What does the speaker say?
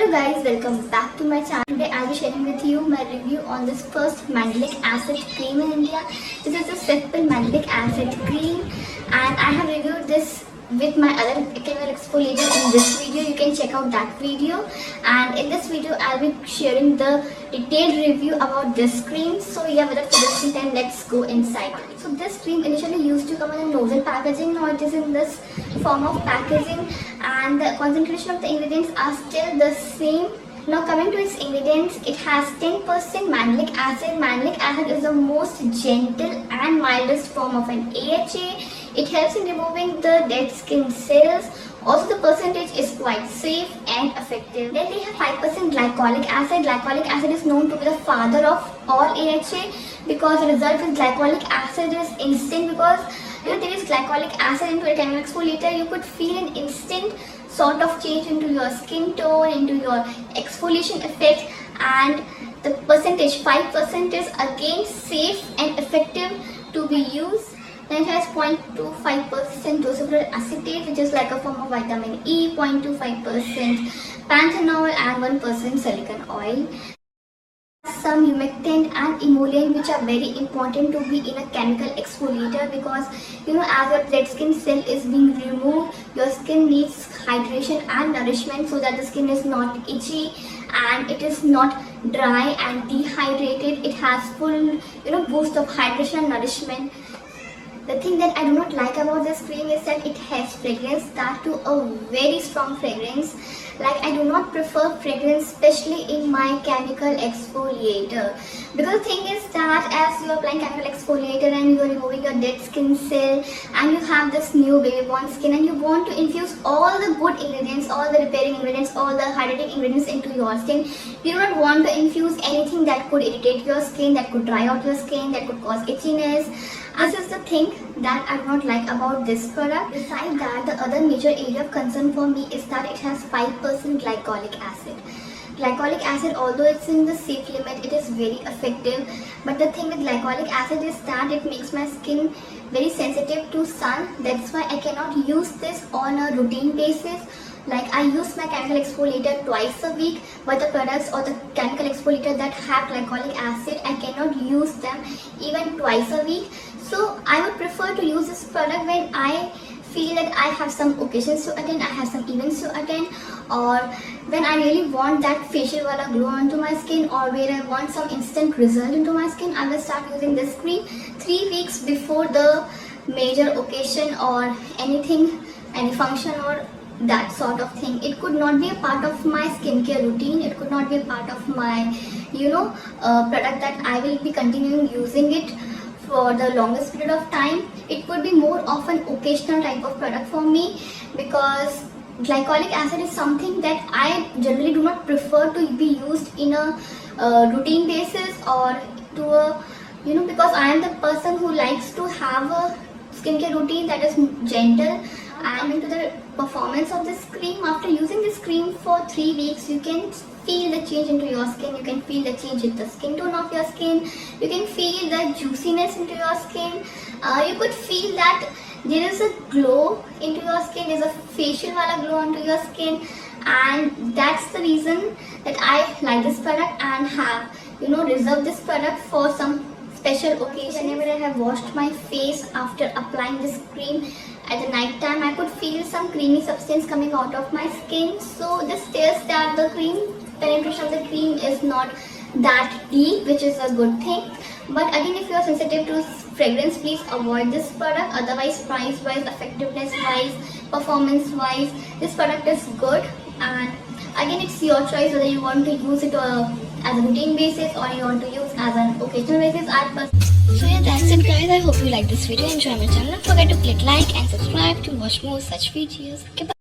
Hello guys, welcome back to my channel. Today I'll be sharing with you my review on this first mandelic acid cream in India. This is the simple mandelic acid cream and I have reviewed this with my other chemical exfoliator in this video. You can check out that video, and in this video I'll be sharing the detailed review about this cream. So yeah, without further ado time, let's go inside. So this cream initially used to come in a nozzle packaging. Now it is in this form of packaging and the concentration of the ingredients are still the same. Now coming to its ingredients, it has 10% mandelic acid. Mandelic acid is the most gentle and mildest form of an AHA. It helps in removing the dead skin cells. Also the percentage is quite safe and effective. Then they have 5% glycolic acid. Glycolic acid is known to be the father of all AHA because the result with glycolic acid is instant, because if there is glycolic acid into a chemical exfoliator, you could feel an instant sort of change into your skin tone, into your exfoliation effect, and the percentage 5% is again safe and effective to be used. Then it has 0.25% docetaxel acetate, which is like a form of vitamin E, 0.25% panthenol and 1% silicon oil. Some humectant and emollient, which are very important to be in a chemical exfoliator, because as your dead skin cell is being removed, your skin needs hydration and nourishment so that the skin is not itchy and it is not dry and dehydrated. It has full boost of hydration and nourishment. The thing that I do not like about this cream is that it has fragrance, that too a very strong fragrance. Like, I do not prefer fragrance, especially in my chemical exfoliator, because the thing is that as you are applying chemical exfoliator and you are removing your dead skin cell and you have this new baby born skin and you want to infuse all the good ingredients, all the repairing ingredients, all the hydrating ingredients into your skin, you do not want to infuse anything that could irritate your skin, that could dry out your skin, that could cause itchiness. This is the thing that I do not like about this product. Besides that, the other major area of concern for me is that it has 5% glycolic acid. Glycolic acid, although it's in the safe limit, it is very effective. But the thing with glycolic acid is that it makes my skin very sensitive to sun. That's why I cannot use this on a routine basis. Like, I use my chemical exfoliator twice a week, but the products or the chemical exfoliator that have glycolic acid, I cannot use them even twice a week. So I would prefer to use this product when I feel that I have some occasions to attend, I have some events to attend, or when I really want that facial wala glow onto my skin, or where I want some instant result into my skin. I will start using this cream 3 weeks before the major occasion or anything, any function or that sort of thing. It could not be a part of my skincare routine. It could not be a part of my product that I will be continuing using it for the longest period of time. It could be more of an occasional type of product for me, because glycolic acid is something that I generally do not prefer to be used in a routine basis, or to a because I am the person who likes to have a skincare routine that is gentle. And into the performance of this cream, after using this cream for 3 weeks, you can feel the change into your skin. You can feel the change in the skin tone of your skin. You can feel the juiciness into your skin. You could feel that there is a glow into your skin. There's a facial wala glow onto your skin, and that's the reason that I like this product and have reserved this product for some special occasion. Whenever I have washed my face after applying this cream at the night time, I could feel some creamy substance coming out of my skin. So this tells that the penetration of the cream is not that deep, which is a good thing. But again, if you are sensitive to fragrance, please avoid this product. Otherwise, price wise, effectiveness wise, performance wise, this product is good. And again, it's your choice whether you want to use it as a routine basis or you want to use as an occasional basis. So yeah, that's it guys. I hope you like this video. Enjoy my channel. Don't forget to click like and subscribe to watch more such videos. Okay, bye.